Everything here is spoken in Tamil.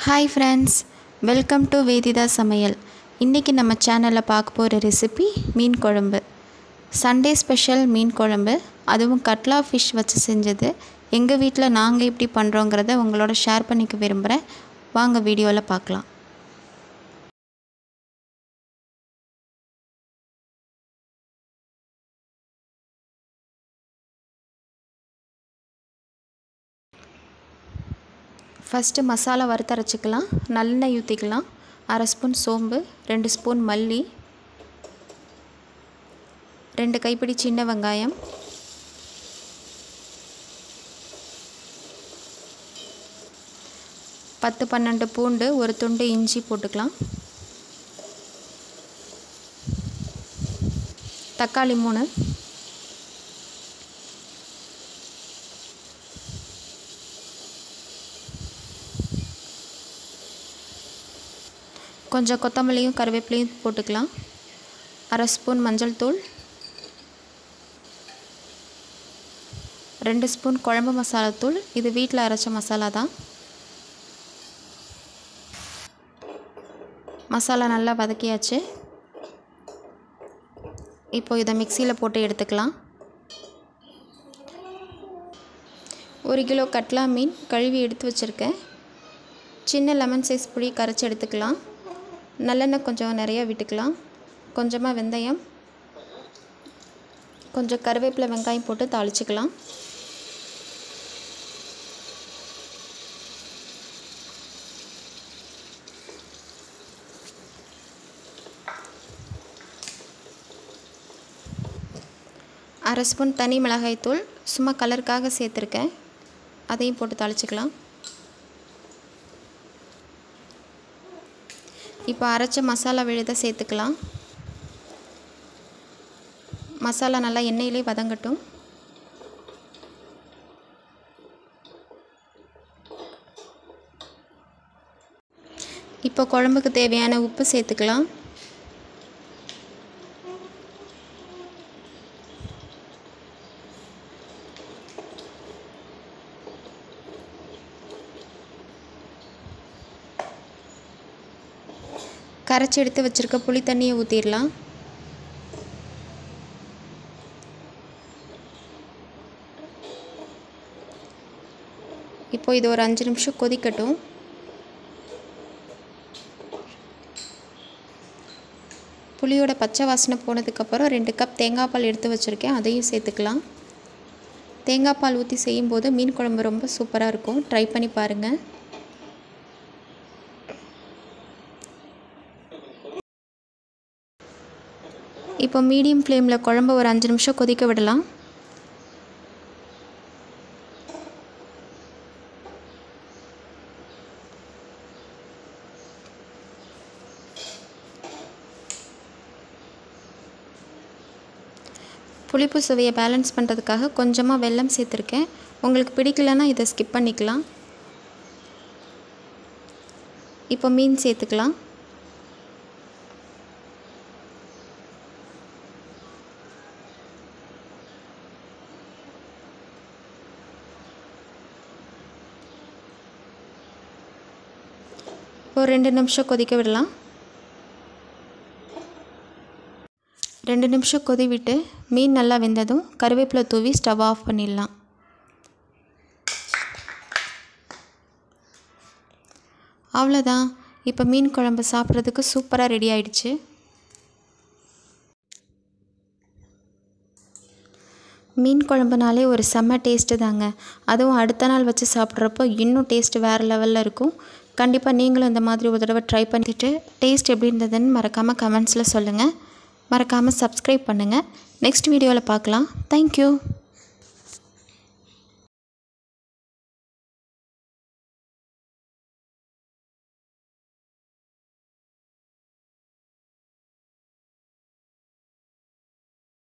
Hi friends, welcome to Vedhitha Samayal. இன்னைக்கு நம்ம சேனல்ல பார்க்க போற ரெசிபி மீன் குழம்பு. சண்டே ஸ்பெஷல் மீன் குழம்பு, அதுவும் கட்லா ஃபிஷ் வச்சு செஞ்சது. எங்க வீட்ல நாங்க எப்படி பண்றோம்ங்கறதை உங்களோட ஷேர் பண்ணிக்க விரும்பறேன். வாங்க வீடியோல பார்க்கலாம். ஃபர்ஸ்ட் மசாலா வறுத்து அரைச்சுக்கலாம். நல்லெண்ணெய் ஊத்திக்கலாம். 1/2 ஸ்பூன் சோம்பு, 2 ஸ்பூன் மல்லி, 2 கைப்பிடி சின்ன வெங்காயம், பத்து 12 பூண்டு, ஒரு துண்டு இஞ்சி போட்டுக்கலாம். தக்காளி 3, கொஞ்சம் கொத்தமல்லியும் கறிவேப்பிலையும் போட்டுக்கலாம். 1/2 ஸ்பூன் மஞ்சள் தூள், 2 ஸ்பூன் குழம்பு மசாலா தூள். இது வீட்டில் அரைச்ச மசாலா தான். மசாலா நல்லா வதக்கியாச்சு. இப்போ இதை மிக்சியில் போட்டு எடுத்துக்கலாம். 1 கிலோ கட்லா மீன் கழுவி எடுத்து வச்சுருக்கேன். சின்ன லெமன் சைஸ் புளி கரைச்சி எடுத்துக்கலாம். நல்லெண்ணெய் கொஞ்சம் நிறையா விட்டுக்கலாம். கொஞ்சமாக வெந்தயம், கொஞ்சம் கறிவேப்பிலை, வெங்காயம் போட்டு தாளிச்சுக்கலாம். அரை ஸ்பூன் தனி மிளகாய் தூள் சும்மா கலருக்காக சேர்த்துருக்கேன். அதையும் போட்டு தாளிச்சுக்கலாம். இப்போ அரைச்ச மசாலா விழுதை சேர்த்துக்கலாம். மசாலா நல்லா எண்ணெயிலே வதங்கட்டும். இப்போ குழம்புக்கு தேவையான உப்பு சேர்த்துக்கலாம். கரைச்சி எடுத்து வச்சுருக்க புளி தண்ணியை ஊற்றிடலாம். இப்போ இது ஒரு 5 நிமிஷம் கொதிக்கட்டும். புளியோட பச்சை வாசனை போனதுக்கப்புறம் 2 கப் தேங்காய் பால் எடுத்து வச்சுருக்கேன். அதையும் சேர்த்துக்கலாம். தேங்காய் பால் ஊற்றி செய்யும்போது மீன் குழம்பு ரொம்ப சூப்பராக இருக்கும். ட்ரை பண்ணி பாருங்கள். இப்போ மீடியம் ஃப்ளேமில் குழம்பு ஒரு 5 நிமிஷம் கொதிக்க விடலாம். புளிப்பு சுவையை பேலன்ஸ் பண்ணுறதுக்காக கொஞ்சமாக வெல்லம் சேர்த்துருக்கேன். உங்களுக்கு பிடிக்கலன்னா இதை ஸ்கிப் பண்ணிக்கலாம். இப்போ மீன் சேர்த்துக்கலாம். ஒரு 2 நிமிஷம் கொதிக்க விடலாம். 2 நிமிஷம் கொதிவிட்டு மீன் நல்லா வெந்ததும் கறிவேப்பிலை தூவி ஸ்டவ் ஆஃப் பண்ணிடலாம். அவ்வளோதான். இப்போ மீன் குழம்பு சாப்பிட்றதுக்கு சூப்பராக ரெடி ஆயிடுச்சு. மீன் குழம்புனாலே ஒரு செம்ம டேஸ்ட்டு தாங்க. அதுவும் அடுத்த நாள் வச்சு சாப்பிட்றப்போ இன்னும் டேஸ்ட் வேறு லெவலில் இருக்கும். கண்டிப்பாக நீங்களும் இந்த மாதிரி ஒரு தடவை ட்ரை பண்ணிவிட்டு டேஸ்ட் எப்படி இருந்ததுன்னு மறக்காமல் கமெண்ட்ஸில் சொல்லுங்கள். மறக்காமல் சப்ஸ்கிரைப் பண்ணுங்கள். நெக்ஸ்ட் வீடியோவில் பார்க்கலாம். தேங்க்யூ.